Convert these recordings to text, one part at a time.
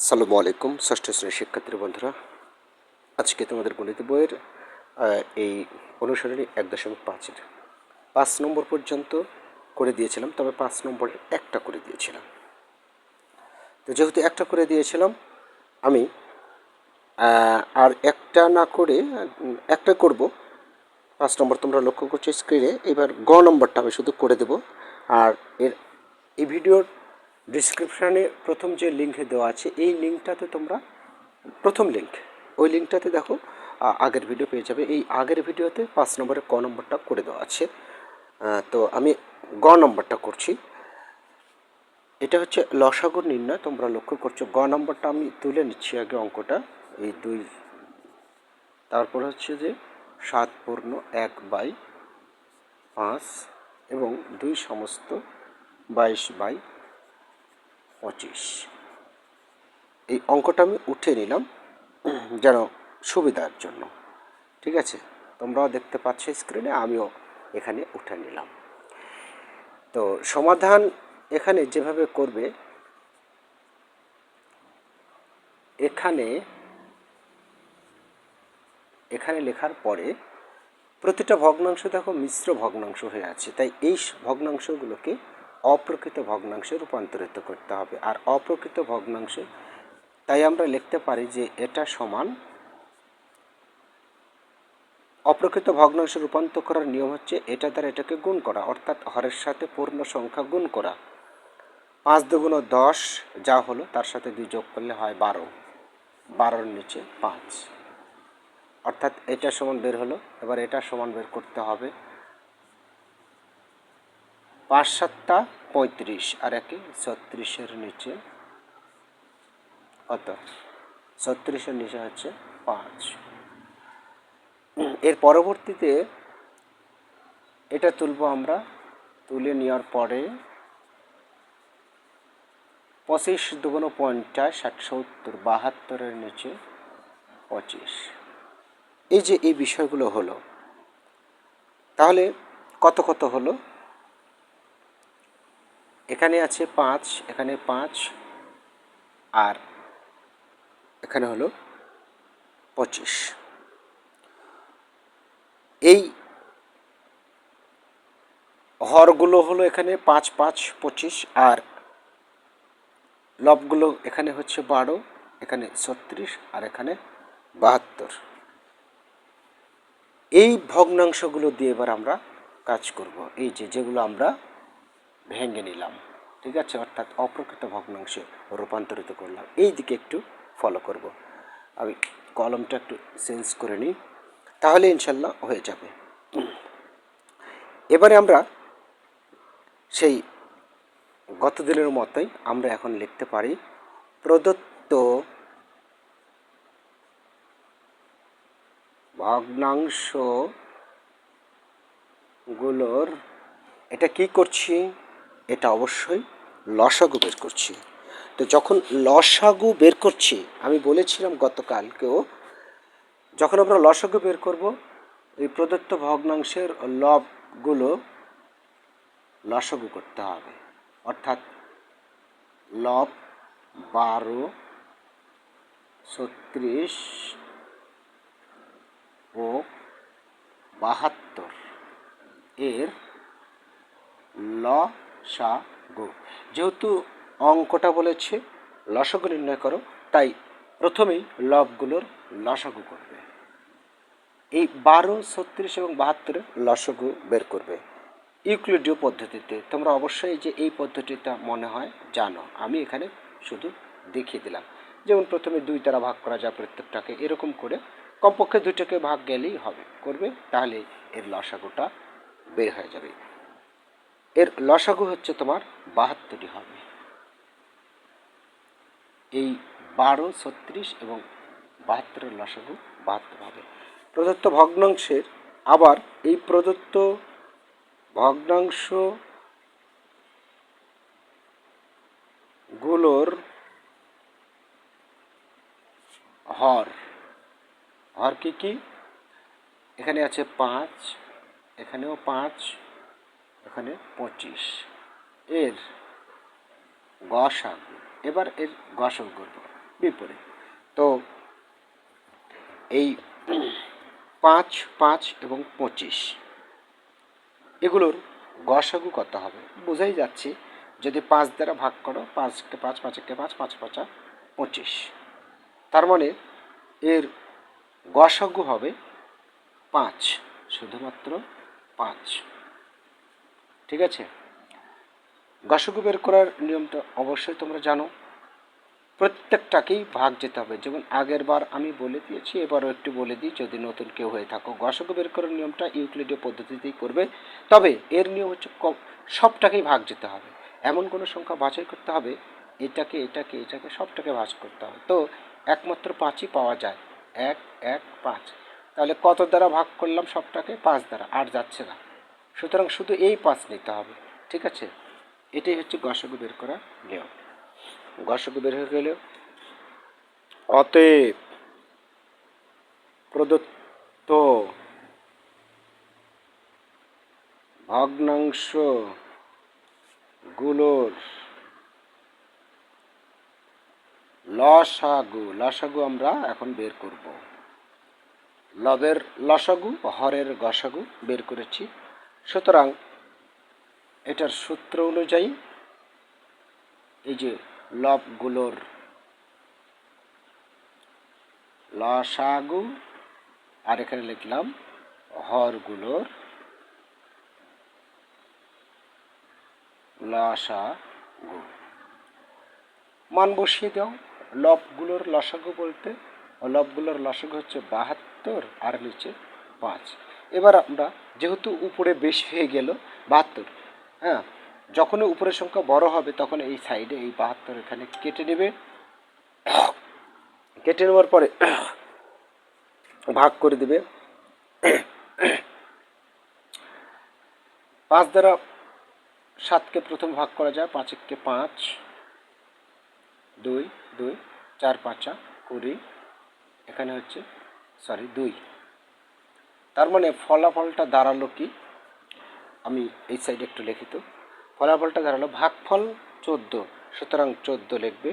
আসসালামু আলাইকুম ষষ্ঠ শ্রেণীর শিক্ষার্থী বন্ধুরা, আজকে তোমাদের গণিত বইয়ের এই অনুসরণী 1.5-এর 5 নম্বর পর্যন্ত করে দিয়েছিলাম, তবে 5 নম্বরে একটা করে দিয়েছিলাম। তো যেহেতু একটা করে দিয়েছিলাম, আমি আর একটা না করে একটা করব। 5 নম্বর তোমরা লক্ষ্য করছো স্ক্রিনে। এবার গ নম্বরটা আমি শুধু করে দেব। আর এই ভিডিওর ডিসক্রিপশানে প্রথম যে লিঙ্ক দেওয়া আছে, এই লিঙ্কটাতে তোমরা প্রথম লিঙ্ক, ওই লিঙ্কটাতে দেখো আগের ভিডিও পেয়ে যাবে। এই আগের ভিডিওতে 5 নম্বরের ক নম্বরটা করে দেওয়া আছে। তো আমি গ নম্বরটা করছি। এটা হচ্ছে লসাগু নির্ণয়। তোমরা লক্ষ্য করছো গ নম্বরটা আমি তুলে নিচ্ছি আগে অঙ্কটা। এই 2, তারপর হচ্ছে যে 7/1/5 এবং 2 সমস্ত 22/25। এই অঙ্কটা আমি উঠে নিলাম যেন সুবিধার জন্য। ঠিক আছে, তোমরাও দেখতে পাচ্ছ স্ক্রিনে, আমিও এখানে উঠে নিলাম। তো সমাধান এখানে যেভাবে করবে, এখানে লেখার পরে প্রতিটা ভগ্নাংশ দেখো মিশ্র ভগ্নাংশ হয়ে আছে, তাই এই ভগ্নাংশগুলোকে অপ্রকৃত ভগ্নাংশে রূপান্তরিত করতে হবে। আর অপ্রকৃত ভগ্নাংশে তাই আমরা লিখতে পারি যে এটা সমান, অপ্রকৃত ভগ্নাংশে রূপান্তর করার নিয়ম হচ্ছে এটা দ্বারা এটাকে গুণ করা, অর্থাৎ হরের সাথে পূর্ণ সংখ্যা গুণ করা। 5 দুগুণ 10 যা হলো, তার সাথে 2 যোগ করলে হয় 12, 12-র নিচে 5, অর্থাৎ এটা সমান বের হলো। এবার এটা সমান বের করতে হবে 5 7 35 আর 1 36-এর নিচে কত? 36-এর নিচে হচ্ছে 5। এর পরবর্তীতে এটা তুলব আমরা, তুলে নেওয়ার পরে 25 দুগুণ 50 60 70 72-এর নিচে 25। এই যে এই বিষয়গুলো হলো, তাহলে কত কত হলো? এখানে আছে 5, এখানে 5, আর এখানে হলো 25। এই হরগুলো হলো এখানে 5 5 25, আর লবগুলো এখানে হচ্ছে 12, এখানে 36, আর এখানে 72। এই ভগ্নাংশগুলো দিয়ে এবার আমরা কাজ করব। এই যেগুলো আমরা ভেঙে নিলাম, ঠিক আছে, অর্থাৎ অপ্রকৃত ভগ্নাংশে রূপান্তরিত করলাম। এই দিকে একটু ফলো করব। আমি কলমটা একটু চেঞ্জ করে নিই, তাহলে ইনশাল্লাহ হয়ে যাবে। এবারে আমরা সেই গত দিনের মতোই আমরা এখন লিখতে পারি প্রদত্ত ভগ্নাংশগুলোর, এটা কি করছি? এটা অবশ্যই লসাগু বের করছি। তো যখন লসাগু বের করছি, আমি বলেছিলাম গতকালকেও, যখন আমরা লসাগু বের করব, এই প্রদত্ত ভগ্নাংশের লবগুলো লসাগু করতে হবে, অর্থাৎ লব 12 36 ও 72 এর লসাগু। যেহেতু অঙ্কটা বলেছে লসাগু নির্ণয় করো, তাই প্রথমেই লবগুলোর লসাগু করবে। এই 12 36 এবং 72-এর লসাগু বের করবে ইউক্লিডীয় পদ্ধতিতে। তোমরা অবশ্যই যে এই পদ্ধতিটা মনে হয় জানো, আমি এখানে শুধু দেখিয়ে দিলাম। যেমন প্রথমে 2 দ্বারা ভাগ করা যায় প্রত্যেকটাকে, এরকম করে কমপক্ষে 2টাকে ভাগ গেলেই হবে, করবে, তাহলে এর লসাগুটা বের হয়ে যাবে। এর লসাগু হচ্ছে তোমার 72টি হবে। এই 12 36 এবং 72-এর লসাগু 72 হবে। প্রদত্ত ভগ্নাংশের, আবার এই প্রদত্ত ভগ্নাংশগুলোর হর কি কি? এখানে আছে 5, এখানেও 5, এখানে 25। এর গসাগু, এবার এর গসাগু করব। বিপরীত। তো এই 5, 5 এবং 25 এগুলোর গসাগু কত হবে? বোঝাই যাচ্ছে, যদি 5 দ্বারা ভাগ করো, 5কে 5, 5কে 5, 5 5 25, তার মানে এর গসাগু হবে 5, শুধুমাত্র 5। ঠিক আছে, গসাগু বের করার নিয়মটা অবশ্যই তোমরা জানো, প্রত্যেকটাকেই ভাগ যেতে হবে। যেমন আগের বার আমি বলে দিয়েছি, এবারও একটু বলে দিই যদি নতুন কেউ হয়ে থাকো। গসাগু বের করার নিয়মটা ইউক্লিডীয় পদ্ধতিতেই করবে, তবে এর নিয়ম হচ্ছে সবটাকেই ভাগ যেতে হবে। এমন কোনো সংখ্যা বাছাই করতে হবে, এটাকে এটাকে এটাকে সবটাকে ভাগ করতে হবে। তো একমাত্র 5ই পাওয়া যায়, 1 1 5। তাহলে কত দ্বারা ভাগ করলাম সবটাকে? 5 দ্বারা, আর যাচ্ছে না। সুতরাং শুধু এই 5 নিতে হবে। ঠিক আছে, এটাই হচ্ছে গসাগু বের করার নিয়ম। গসাগু বের হয়ে গেলে অতএব প্রদত্ত ভগ্নাংশ গুলোর লসাগু আমরা এখন বের করব। লবের লসাগু, হরের গসাগু বের করেছি। সুতরাং এটার সূত্র অনুযায়ী এই যে লবগুলোর লসাগু, আর এখানে লিখলাম হরগুলোর লসাগু, মান বসিয়ে দাও। লবগুলোর লসাগু বলতে, লবগুলোর লসাগু হচ্ছে 72 আর নিচে 5। এবার আমরা যেহেতু উপরে বেশি হয়ে গেল 72, হ্যাঁ, যখনই উপরের সংখ্যা বড় হবে তখন এই সাইডে এই 72 এখানে কেটে নেবে। কেটে নেওয়ার পরে ভাগ করে দেবে। 5 দ্বারা 7কে প্রথম ভাগ করা যায়, 5কে 5, 2 2, 4 5 20, এখানে হচ্ছে 2। তার মানে ফলাফলটা দাঁড়ালো কি, আমি এই সাইডে একটু লিখিত, ফলাফলটা দাঁড়ালো ভাগফল 14, সুতরাং 14 লিখবে।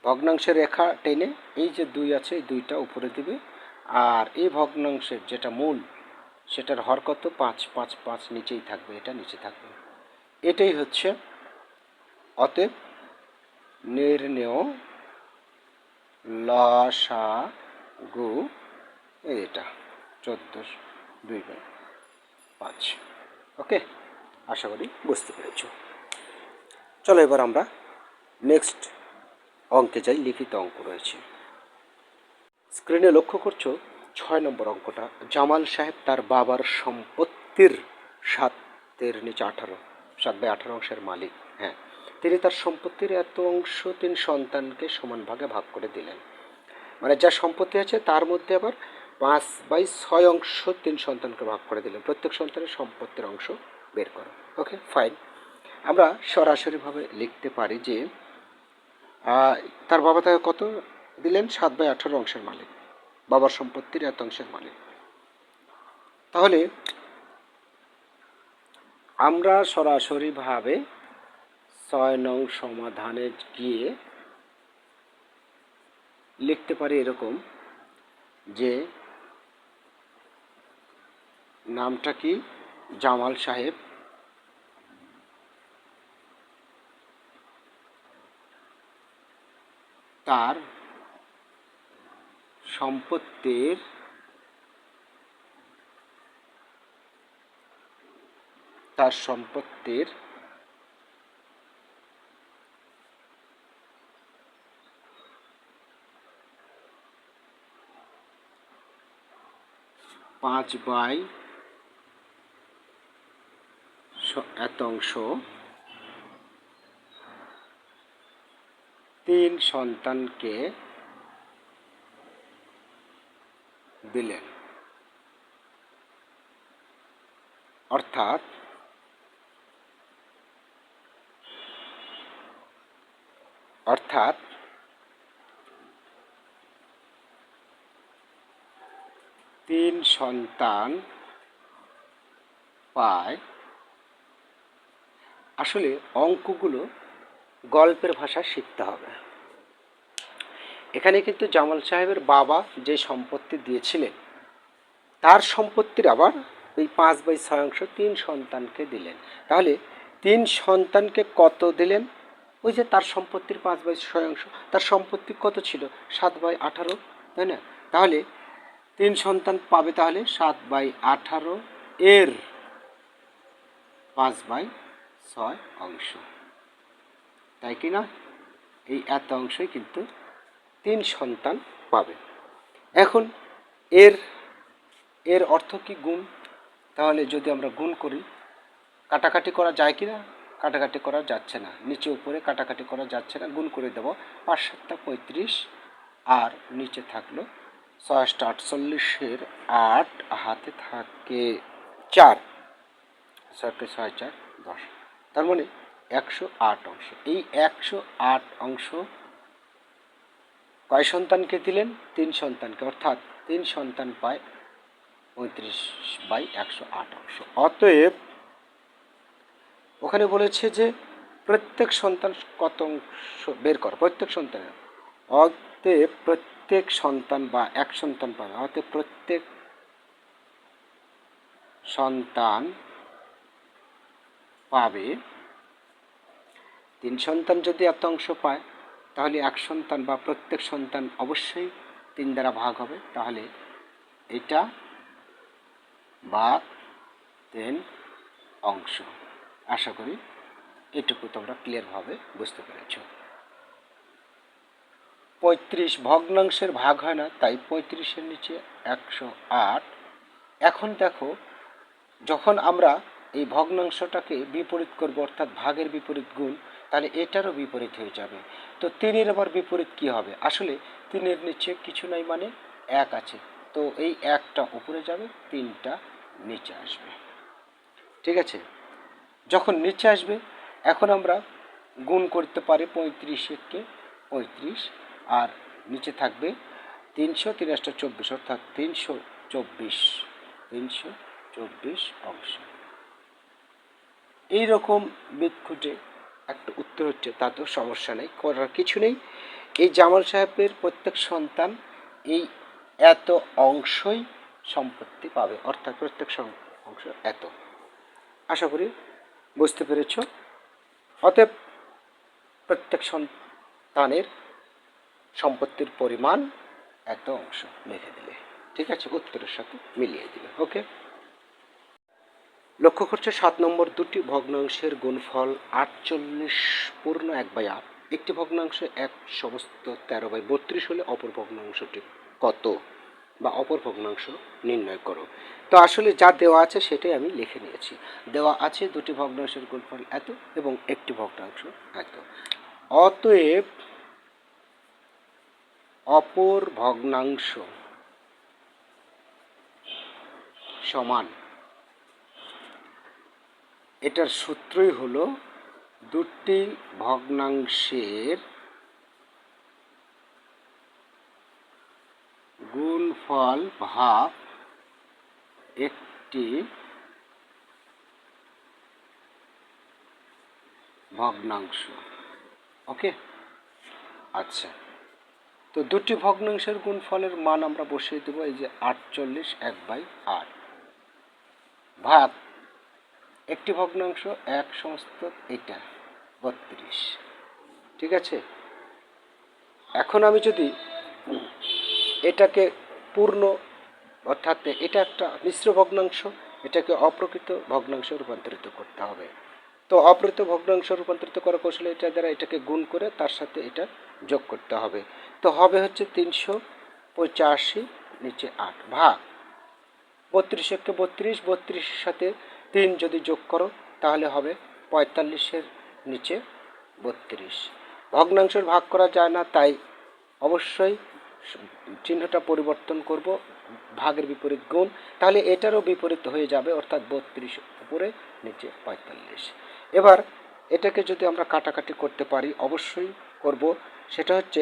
ভগ্নাংশের রেখা টেনে এই যে 2 আছে, এই 2টা উপরে দিবে, আর এই ভগ্নাংশের যেটা মূল সেটার হর কত? 5 5 5 নিচেই থাকবে, এটা নিচে থাকবে। এটাই হচ্ছে অতএব নির্ণেয় লসাগু, এটা 14/2/5। ওকে, আশা করি বুঝতে পেরেছ। চলো এবার আমরা নেক্সট অঙ্কে যাই। লিখিত অঙ্ক রয়েছে স্ক্রিনে, লক্ষ্য করছো 6 নম্বর অঙ্কটা। জামাল সাহেব তার বাবার সম্পত্তির 7 নিচে 18, 7/18 অংশের মালিক। হ্যাঁ, তিনি তার সম্পত্তির এত অংশ 3 সন্তানকে সমান ভাগে ভাগ করে দিলেন। মানে যা সম্পত্তি আছে তার মধ্যে আবার 5/6 অংশ 3 সন্তানকে ভাগ করে দিলেন। প্রত্যেক সন্তানের সম্পত্তির অংশ বের করো। ওকে, ফাইন। আমরা সরাসরিভাবে লিখতে পারি যে তার বাবা তাকে কত দিলেন? 7/18 অংশের মালিক, বাবার সম্পত্তির এত অংশের মালিক। তাহলে আমরা সরাসরিভাবে 6 নং সমাধানে গিয়ে লিখতে পারি এরকম যে নামটা কি? জামাল সাহেব তার সম্পত্তির পাঁচ বাই এত অংশ 3 সন্তানকে দিলেন। অর্থাৎ 3 সন্তান পায়। আসলে অঙ্কগুলো গল্পের ভাষা শিখতে হবে। এখানে কিন্তু জামাল সাহেবের বাবা যে সম্পত্তি দিয়েছিলেন তার সম্পত্তির আবার এই 5/6 তিন সন্তানকে দিলেন। তাহলে তিন সন্তানকে কত দিলেন? ওই যে তার সম্পত্তির 5/6, তার সম্পত্তি কত ছিল? 7/18, তাই না? তাহলে তিন সন্তান পাবে তাহলে 7/18 এর 5/6 অংশ, তাই কি না? এই এত অংশই কিন্তু তিন সন্তান পাবে। এখন এর এর অর্থ কি? গুণ। তাহলে যদি আমরা গুণ করি, কাটাকাটি করা যায় কি না? কাটাকাটি করা যাচ্ছে না, নিচে উপরে কাটাকাটি করা যাচ্ছে না, গুণ করে দেব। 5×7 = 35, আর নিচে থাকলো 6×8 = 48, 8 হাতে থাকে 4, 6 × 6 = 10, তার মানে 108 অংশ। এই 108 অংশ কয় সন্তানকে দিলেন? তিন সন্তানকে, অর্থাৎ তিন সন্তান পায় 35/108 অংশ। অতএব ওখানে বলেছে যে প্রত্যেক সন্তান কত অংশ বের কর, প্রত্যেক সন্তানের। অতএব প্রত্যেক সন্তান বা এক সন্তান পাবে, অতএব প্রত্যেক সন্তান পাবে, তিন সন্তান যদি এত অংশ পায় তাহলে এক সন্তান বা প্রত্যেক সন্তান অবশ্যই 3 দ্বারা ভাগ হবে, তাহলে এটা বা 3 অংশ। আশা করি এটুকু তোমরা ক্লিয়ারভাবে বুঝতে পেরেছ। 35 ভগ্নাংশের ভাগ হয় না, তাই 35-এর নিচে 108। এখন দেখো, যখন আমরা এই ভগ্নাংশটাকে বিপরীত করব, অর্থাৎ ভাগের বিপরীত গুণ, তাহলে এটারও বিপরীত হয়ে যাবে। তো 3-এর আবার বিপরীত কি হবে? আসলে 3-এর নিচে কিছু নাই, মানে 1 আছে, তো এই 1টা উপরে যাবে, 3টা নিচে আসবে। ঠিক আছে? যখন নিচে আসবে, এখন আমরা গুণ করতে পারি 35-কে 35, আর নিচে থাকবে 300, 3×8 = 24, অর্থাৎ 324 অংশ। এইরকম বিদঘুটে একটা উত্তর হচ্ছে, তাতেও সমস্যা নেই, করার কিছু নেই। এই জামাল সাহেবের প্রত্যেক সন্তান এই এত অংশই সম্পত্তি পাবে, অর্থাৎ প্রত্যেক অংশ এত। আশা করি বুঝতে পেরেছ। অতএব প্রত্যেক সন্তানের সম্পত্তির পরিমাণ এত অংশ লিখে দিলে, ঠিক আছে, উত্তরের সাথে মিলিয়ে দিলে। ওকে, লক্ষ্য করছে 7 নম্বর, দুটি ভগ্নাংশের গুণফল 48 পূর্ণ 1/8। একটি ভগ্নাংশ এক সমস্ত 13/32 হলে অপর ভগ্নাংশটি কত, বা অপর ভগ্নাংশ নির্ণয় করো। তো আসলে যা দেওয়া আছে সেটাই আমি লিখে নিয়েছি। দেওয়া আছে দুটি ভগ্নাংশের গুণফল এত এবং একটি ভগ্নাংশ এত। অতএব অপর ভগ্নাংশ সমান, এটার সূত্রই হলো দুটি ভগ্নাংশের গুণফল ভাগ একটি ভগ্নাংশ। ওকে, আচ্ছা, তো দুটি ভগ্নাংশের গুণফলের মান আমরা বসিয়ে দেবো, এই যে 48 1/8 ভাগ একটি ভগ্নাংশ এক সমস্ত, এটা 32। ঠিক আছে, এখন আমি যদি এটাকে পূর্ণ, অর্থাৎ এটা একটা মিশ্র ভগ্নাংশ, এটাকে অপ্রকৃত ভগ্নাংশে রূপান্তরিত করতে হবে। তো অপ্রকৃত ভগ্নাংশ রূপান্তরিত করার কৌশলে এটা দ্বারা এটাকে গুণ করে তার সাথে এটা যোগ করতে হবে। তো হবে হচ্ছে 385 নিচে 8 ভাগ 32-কে 32, 32-এর সাথে 3 যদি যোগ করো তাহলে হবে 45-এর নিচে 32। ভগ্নাংশের ভাগ করা যায় না, তাই অবশ্যই চিহ্নটা পরিবর্তন করব, ভাগের বিপরীত গুণ, তাহলে এটারও বিপরীত হয়ে যাবে, অর্থাৎ 32 উপরে নিচে 45। এবার এটাকে যদি আমরা কাটাকাটি করতে পারি, অবশ্যই করব, সেটা হচ্ছে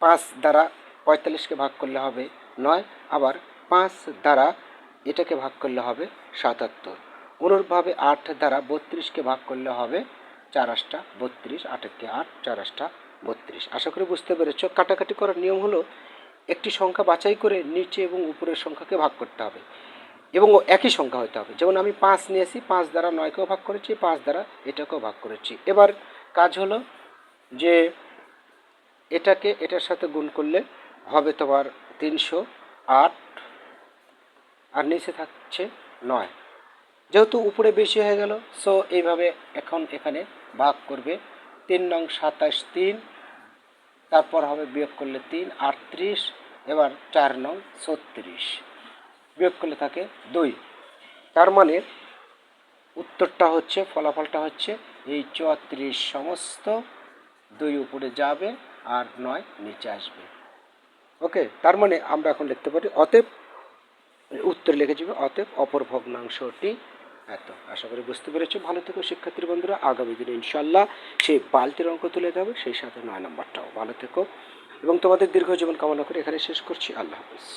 5 দ্বারা 45-কে ভাগ করলে হবে 9, আবার 5 দ্বারা এটাকে ভাগ করলে হবে 77। অনুরূপভাবে 8 দ্বারা 32-কে ভাগ করলে হবে 4 8 32, 8 × 8 4 8 32। আশা করি বুঝতে পেরেছ। কাটাকাটি করার নিয়ম হলো একটি সংখ্যা বাছাই করে নিচে এবং উপরের সংখ্যাকে ভাগ করতে হবে এবং একই সংখ্যা হতে হবে। যেমন আমি 5 নিয়েছি, 5 দ্বারা 9কেও ভাগ করেছি, 5 দ্বারা এটাকেও ভাগ করেছি। এবার কাজ হলো যে এটাকে এটার সাথে গুণ করলে হবে তোমার 308 আর নিচে থাকছে 9। যেহেতু উপরে বেশি হয়ে গেল, সো এইভাবে এখন এখানে ভাগ করবে। 3 নং 27, 3, তারপর হবে বিয়োগ করলে 3, 38, এবার 4 নং 36, বিয়োগ করলে থাকে 2। তার মানে উত্তরটা হচ্ছে, ফলাফলটা হচ্ছে এই 34 সমস্ত 2 উপরে যাবে আর 9 নিচে আসবে। ওকে, তার মানে আমরা এখন লিখতে পারি অতএব, উত্তর লিখে যাবে অতএব অপর ভগ্নাংশটি এত। আশা করি বুঝতে পেরেছো। ভালো থেকো শিক্ষার্থী বন্ধুরা। আগামী দিনে ইনশাল্লাহ সেই বালতির অঙ্ক তুলে দেবে, সেই সাথে 9 নম্বরটাও। ভালো থেকো এবং তোমাদের দীর্ঘ জীবন কামনা করে এখানে শেষ করছি। আল্লাহ হাফিজ।